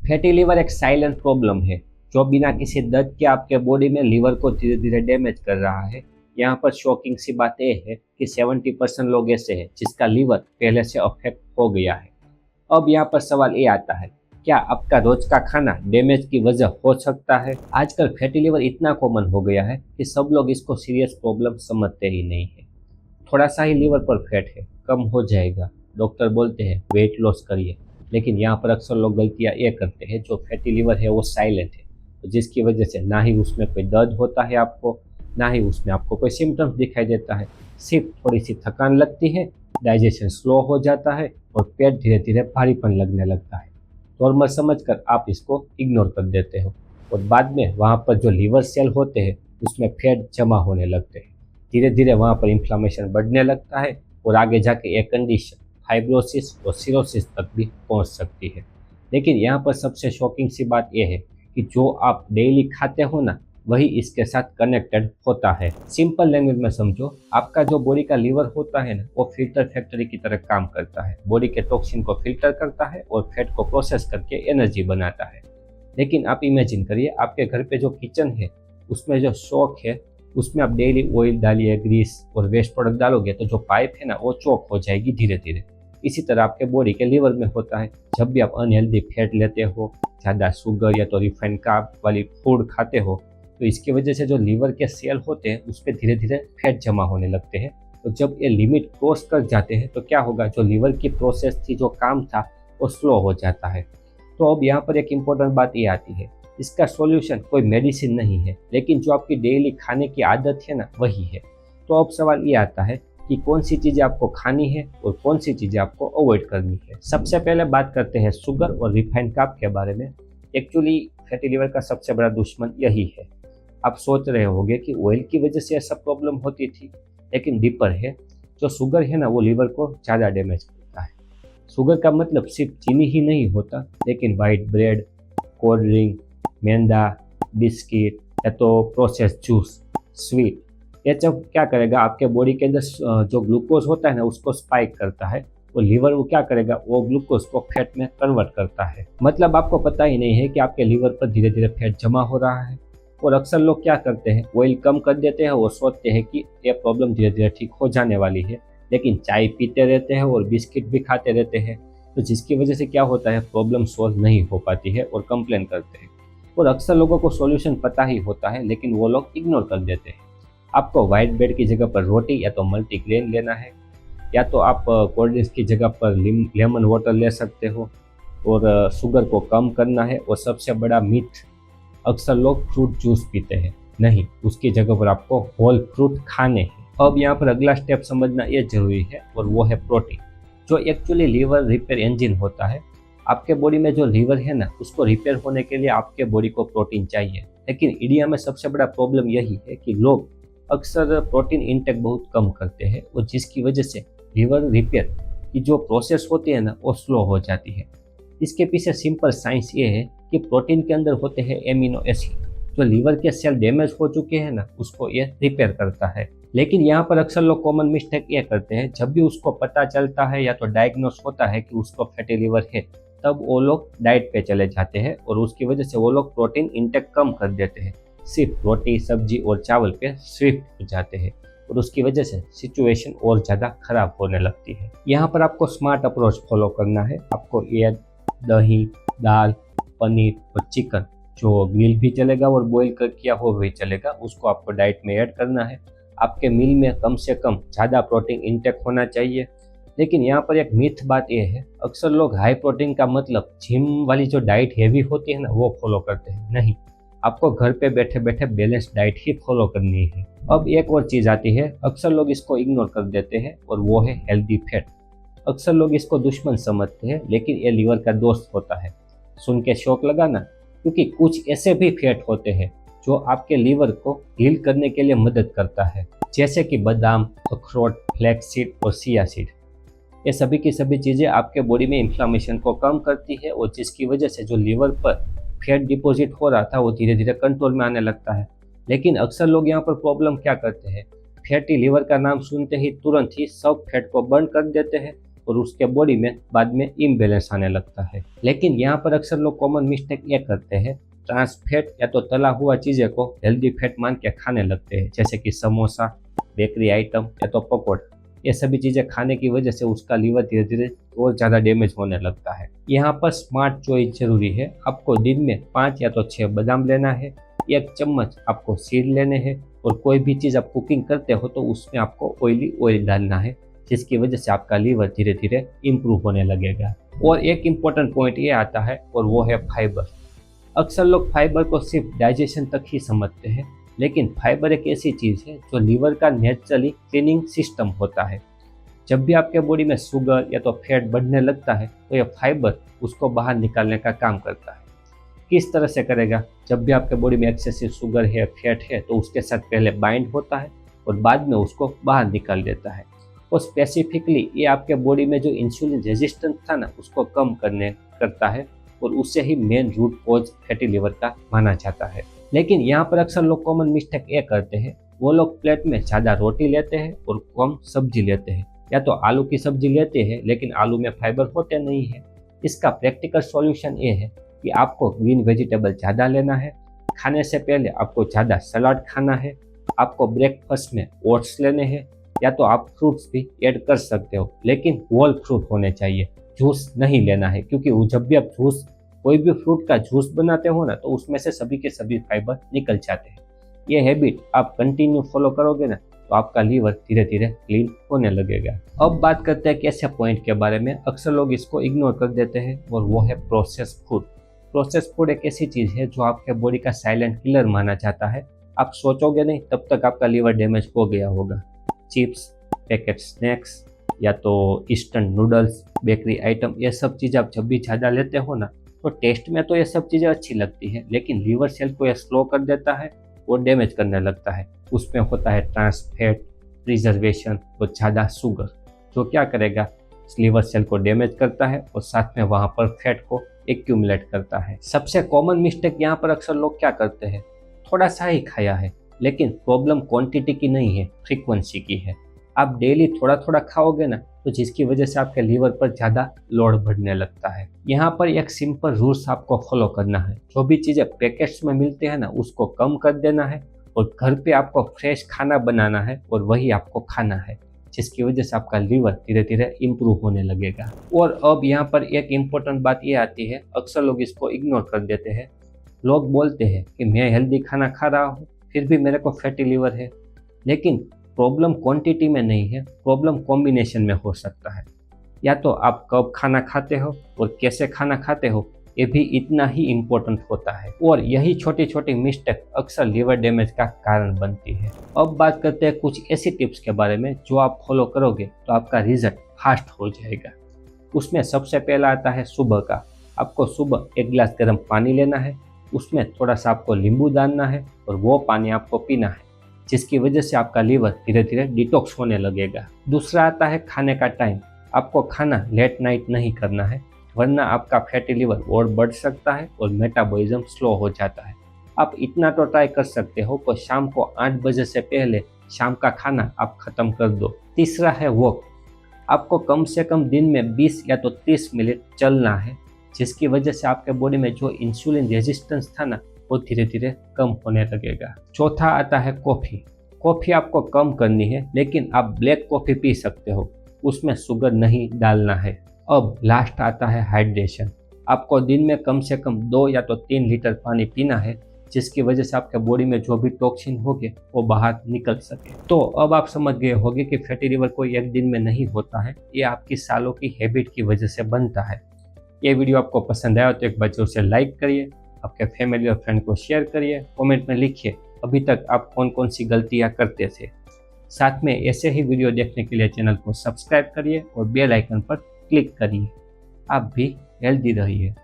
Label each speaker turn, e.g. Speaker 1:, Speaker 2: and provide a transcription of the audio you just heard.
Speaker 1: Fatty liver एक silent problem है जो बिना किसी दर्द के आपके बॉडी में लीवर को धीरे धीरे डैमेज कर रहा है। यहाँ पर शॉकिंग सी बात यह है कि 70% लोग ऐसे हैं जिसका लीवर पहले से अफेक्ट हो गया है। अब यहाँ पर सवाल ये आता है, क्या आपका रोज का खाना डैमेज की वजह हो सकता है? आजकल फैटी लीवर इतना कॉमन हो गया है कि सब लोग इसको सीरियस प्रॉब्लम समझते ही नहीं है। थोड़ा सा ही लीवर पर फैट है, कम हो जाएगा, डॉक्टर बोलते हैं वेट लॉस करिए। लेकिन यहाँ पर अक्सर लोग गलतियाँ ये करते हैं, जो फैटी लीवर है वो साइलेंट है, तो जिसकी वजह से ना ही उसमें कोई दर्द होता है आपको, ना ही उसमें आपको कोई सिम्टम्स दिखाई देता है। सिर्फ थोड़ी सी थकान लगती है, डाइजेशन स्लो हो जाता है और पेट धीरे धीरे भारीपन लगने लगता है। नॉर्मल समझकर आप इसको इग्नोर कर देते हो और बाद में वहाँ पर जो लीवर सेल होते हैं उसमें फैट जमा होने लगते हैं। धीरे धीरे वहाँ पर इन्फ्लामेशन बढ़ने लगता है और आगे जाके एक कंडीशन फाइब्रोसिस और सिरोसिस तक भी पहुँच सकती है। लेकिन यहाँ पर सबसे शॉकिंग सी बात यह है कि जो आप डेली खाते हो ना, वही इसके साथ कनेक्टेड होता है। सिंपल लैंग्वेज में समझो, आपका जो बॉडी का लीवर होता है ना, वो फिल्टर फैक्ट्री की तरह काम करता है। बॉडी के टॉक्सिन को फिल्टर करता है और फैट को प्रोसेस करके एनर्जी बनाता है। लेकिन आप इमेजिन करिए, आपके घर पे जो किचन है उसमें जो शॉक है, उसमें आप डेली ऑयल डालिए, ग्रीस और वेस्ट प्रोडक्ट डालोगे तो जो पाइप है ना वो चौक हो जाएगी धीरे धीरे। इसी तरह आपके बॉडी के लीवर में होता है। जब भी आप अनहेल्दी फैट लेते हो, ज़्यादा शुगर या तो रिफाइंड कार्ब वाली फूड खाते हो, तो इसकी वजह से जो लीवर के सेल होते हैं उस पर धीरे धीरे फैट जमा होने लगते हैं। तो जब ये लिमिट क्रॉस कर जाते हैं तो क्या होगा, जो लीवर की प्रोसेस थी, जो काम था, वो स्लो हो जाता है। तो अब यहाँ पर एक इम्पोर्टेंट बात ये आती है, इसका सॉल्यूशन कोई मेडिसिन नहीं है, लेकिन जो आपकी डेली खाने की आदत है ना, वही है। तो अब सवाल ये आता है कि कौन सी चीज़ें आपको खानी है और कौन सी चीज़ें आपको अवॉइड करनी है। सबसे पहले बात करते हैं शुगर और रिफाइंड कार्ब के बारे में। एक्चुअली फैटी लीवर का सबसे बड़ा दुश्मन यही है। आप सोच रहे होंगे कि ऑयल की वजह से ऐसा प्रॉब्लम होती थी, लेकिन डीपर है। जो शुगर है ना, वो लीवर को ज़्यादा डैमेज करता है। शुगर का मतलब सिर्फ चीनी ही नहीं होता, लेकिन वाइट ब्रेड, कोल्ड ड्रिंक, मैदा, बिस्किट या तो प्रोसेस जूस, स्वीट, ये सब क्या करेगा, आपके बॉडी के अंदर जो ग्लूकोज होता है ना उसको स्पाइक करता है। वो लीवर वो क्या करेगा, वो ग्लूकोज को फैट में कन्वर्ट करता है। मतलब आपको पता ही नहीं है कि आपके लीवर पर धीरे धीरे फैट जमा हो रहा है। और अक्सर लोग क्या करते हैं, ऑयल कम कर देते हैं और सोचते हैं कि ये प्रॉब्लम धीरे धीरे ठीक हो जाने वाली है, लेकिन चाय पीते रहते हैं और बिस्किट भी खाते रहते हैं। तो जिसकी वजह से क्या होता है, प्रॉब्लम सॉल्व नहीं हो पाती है और कंप्लेन करते हैं। और अक्सर लोगों को सॉल्यूशन पता ही होता है, लेकिन वो लोग इग्नोर कर देते हैं। आपको वाइट ब्रेड की जगह पर रोटी या तो मल्टीग्रेन लेना है, या तो आप कोल्ड ड्रिंक्स की जगह पर लेमन वाटर ले सकते हो और शुगर को कम करना है। और सबसे बड़ा मिथ, अक्सर लोग फ्रूट जूस पीते हैं, नहीं, उसकी जगह पर आपको होल फ्रूट खाने हैं। अब यहाँ पर अगला स्टेप समझना ये जरूरी है और वो है प्रोटीन, जो एक्चुअली लीवर रिपेयर इंजन होता है। आपके बॉडी में जो लीवर है ना, उसको रिपेयर होने के लिए आपके बॉडी को प्रोटीन चाहिए। लेकिन इंडिया में सबसे बड़ा प्रॉब्लम यही है कि लोग अक्सर प्रोटीन इंटेक बहुत कम करते हैं और जिसकी वजह से लीवर रिपेयर की जो प्रोसेस होती है ना, वो स्लो हो जाती है। इसके पीछे सिंपल साइंस ये है कि प्रोटीन के अंदर होते हैं एमिनो एसिड, जो लीवर के सेल डैमेज हो चुके हैं ना, उसको ये रिपेयर करता है। लेकिन यहाँ पर अक्सर लोग कॉमन मिस्टेक ये करते हैं, जब भी उसको पता चलता है या तो डायग्नोस होता है कि उसको फैटी लीवर है, तब वो लोग डाइट पे चले जाते हैं और उसकी वजह से वो लोग प्रोटीन इंटेक कम कर देते हैं, सिर्फ रोटी, सब्जी और चावल पे शिफ्ट हो जाते हैं और उसकी वजह से सिचुएशन और ज़्यादा खराब होने लगती है। यहाँ पर आपको स्मार्ट अप्रोच फॉलो करना है। आपको एग, दही, दाल, पनीर और चिकन, जो ग्रिल भी चलेगा और बॉईल कर किया हो भी चलेगा, उसको आपको डाइट में ऐड करना है। आपके मील में कम से कम ज़्यादा प्रोटीन इंटेक होना चाहिए। लेकिन यहाँ पर एक मिथ बात यह है, अक्सर लोग हाई प्रोटीन का मतलब जिम वाली जो डाइट हैवी होती है ना, वो फॉलो करते हैं। नहीं, आपको घर पे बैठे बैठे बैलेंस डाइट ही फॉलो करनी है। अब एक और चीज़ आती है, अक्सर लोग इसको इग्नोर कर देते हैं और वो है हेल्दी फैट। अक्सर लोग इसको दुश्मन समझते हैं, लेकिन ये लीवर का दोस्त होता है। सुन के शौक लगा ना, क्योंकि कुछ ऐसे भी फैट होते हैं जो आपके लीवर को हील करने के लिए मदद करता है, जैसे कि बादाम, अखरोट, फ्लैक्स सीड और चिया सीड। ये सभी की सभी चीज़ें आपके बॉडी में इन्फ्लामेशन को कम करती है और जिसकी वजह से जो लीवर पर फैट डिपॉजिट हो रहा था वो धीरे धीरे कंट्रोल में आने लगता है। लेकिन अक्सर लोग यहाँ पर प्रॉब्लम क्या करते हैं, फैटी लीवर का नाम सुनते ही तुरंत ही सब फैट को बर्न कर देते हैं और उसके बॉडी में बाद में इम्बेलेंस आने लगता है। लेकिन यहाँ पर अक्सर लोग कॉमन मिस्टेक ये करते हैं, ट्रांस फैट या तो तला हुआ चीज़ें को हेल्दी फैट मान के खाने लगते हैं, जैसे कि समोसा, बेकरी आइटम या तो पकौड़ा। ये सभी चीज़ें खाने की वजह से उसका लीवर धीरे धीरे और ज़्यादा डैमेज होने लगता है। यहाँ पर स्मार्ट चॉइस जरूरी है। आपको दिन में 5 या तो 6 बादाम लेना है, 1 चम्मच आपको सीड लेने हैं, और कोई भी चीज़ आप कुकिंग करते हो तो उसमें आपको ऑयली ऑयल डालना है, जिसकी वजह से आपका लीवर धीरे धीरे इम्प्रूव होने लगेगा। और एक इम्पोर्टेंट पॉइंट ये आता है, और वो है फाइबर। अक्सर लोग फाइबर को सिर्फ डाइजेशन तक ही समझते हैं, लेकिन फाइबर एक ऐसी चीज़ है जो लीवर का नेचुरली क्लीनिंग सिस्टम होता है। जब भी आपके बॉडी में शुगर या तो फैट बढ़ने लगता है तो यह फाइबर उसको बाहर निकालने का काम करता है। किस तरह से करेगा? जब भी आपके बॉडी में एक्सेसिव शुगर है, फैट है, तो उसके साथ पहले बाइंड होता है और बाद में उसको बाहर निकाल देता है। और स्पेसिफिकली ये आपके बॉडी में जो इंसुलिन रेजिस्टेंस था ना, उसको कम करता है, और उससे ही main root cause fatty liver का माना जाता है। लेकिन यहाँ पर अक्सर लोग कॉमन मिस्टेक ये करते हैं, वो लोग प्लेट में ज़्यादा रोटी लेते हैं और कम सब्जी लेते हैं, या तो आलू की सब्जी लेते हैं लेकिन आलू में फाइबर होते नहीं है। इसका प्रैक्टिकल सॉल्यूशन ये है कि आपको ग्रीन वेजिटेबल ज़्यादा लेना है, खाने से पहले आपको ज़्यादा सलाद खाना है, आपको ब्रेकफास्ट में ओट्स लेने हैं, या तो आप फ्रूट्स भी ऐड कर सकते हो, लेकिन होल फ्रूट होने चाहिए। जूस नहीं लेना है, क्योंकि जब भी आप कोई भी फ्रूट का जूस बनाते हो ना, तो उसमें से सभी के सभी फाइबर निकल जाते हैं। ये हैबिट आप कंटिन्यू फॉलो करोगे ना, तो आपका लीवर धीरे धीरे क्लीन होने लगेगा। अब बात करते हैं कैसे पॉइंट के बारे में। अक्सर लोग इसको इग्नोर कर देते हैं, और वो है प्रोसेस फूड। प्रोसेस फूड एक ऐसी चीज़ है जो आपके बॉडी का साइलेंट किलर माना जाता है। आप सोचोगे नहीं तब तक आपका लीवर डैमेज हो गया होगा। चिप्स, पैकेट स्नैक्स, या तो इंस्टेंट नूडल्स, बेकरी आइटम, ये सब चीज़ आप जब भी ज़्यादा लेते हो ना, तो टेस्ट में तो ये सब चीज़ें अच्छी लगती है, लेकिन लीवर सेल को ये स्लो कर देता है और डैमेज करने लगता है। उसमें होता है ट्रांस फैट, प्रिजर्वेशन और ज़्यादा शुगर, जो क्या करेगा, लीवर सेल को डैमेज करता है और साथ में वहाँ पर फैट को एक्यूमुलेट करता है। सबसे कॉमन मिस्टेक यहाँ पर अक्सर लोग क्या करते हैं, थोड़ा सा ही खाया है, लेकिन प्रॉब्लम क्वांटिटी की नहीं है, फ्रीक्वेंसी की है। आप डेली थोड़ा थोड़ा खाओगे ना, तो जिसकी वजह से आपके लीवर पर ज़्यादा लोड बढ़ने लगता है। यहाँ पर एक सिंपल रूल्स आपको फॉलो करना है। जो भी चीज़ें पैकेट्स में मिलते हैं ना, उसको कम कर देना है, और घर पे आपको फ्रेश खाना बनाना है और वही आपको खाना है, जिसकी वजह से आपका लीवर धीरे धीरे इम्प्रूव होने लगेगा। और अब यहाँ पर एक इम्पोर्टेंट बात ये आती है, अक्सर लोग इसको इग्नोर कर देते हैं। लोग बोलते हैं कि मैं हेल्दी खाना खा रहा हूँ, फिर भी मेरे को फैटी लिवर है। लेकिन प्रॉब्लम क्वांटिटी में नहीं है, प्रॉब्लम कॉम्बिनेशन में हो सकता है। या तो आप कब खाना खाते हो और कैसे खाना खाते हो, ये भी इतना ही इम्पोर्टेंट होता है। और यही छोटी छोटी मिस्टेक अक्सर लीवर डैमेज का कारण बनती है। अब बात करते हैं कुछ ऐसी टिप्स के बारे में जो आप फॉलो करोगे तो आपका रिजल्ट फास्ट हो जाएगा। उसमें सबसे पहला आता है सुबह का। आपको सुबह 1 गिलास गर्म पानी लेना है, उसमें थोड़ा सा आपको नींबू डालना है और वो पानी आपको पीना है, जिसकी वजह से आपका लीवर धीरे धीरे डिटॉक्स होने लगेगा। दूसरा आता है खाने का टाइम। आपको खाना लेट नाइट नहीं करना है, वरना आपका फैटी लिवर और बढ़ सकता है और मेटाबॉलिज्म स्लो हो जाता है। आप इतना तो ट्राई कर सकते हो कि शाम को 8 बजे से पहले शाम का खाना आप खत्म कर दो। तीसरा है वॉक। आपको कम से कम दिन में 20 या तो 30 मिनट चलना है, जिसकी वजह से आपके बॉडी में जो इंसुलिन रेजिस्टेंस था ना, वो धीरे धीरे कम होने लगेगा। चौथा आता है कॉफ़ी। कॉफ़ी आपको कम करनी है, लेकिन आप ब्लैक कॉफ़ी पी सकते हो, उसमें शुगर नहीं डालना है। अब लास्ट आता है हाइड्रेशन। आपको दिन में कम से कम 2 या तो 3 लीटर पानी पीना है, जिसकी वजह से आपके बॉडी में जो भी टॉक्सिन होंगे वो बाहर निकल सके। तो अब आप समझ गए होंगे कि फैटी लिवर कोई एक दिन में नहीं होता है, ये आपकी सालों की हैबिट की वजह से बनता है। ये वीडियो आपको पसंद आया तो एक बार जरूर से लाइक करिए, आपके फैमिली और फ्रेंड को शेयर करिए, कमेंट में लिखिए अभी तक आप कौन कौन सी गलतियां करते थे। साथ में ऐसे ही वीडियो देखने के लिए चैनल को सब्सक्राइब करिए और बेल आइकन पर क्लिक करिए। आप भी हेल्दी रहिए।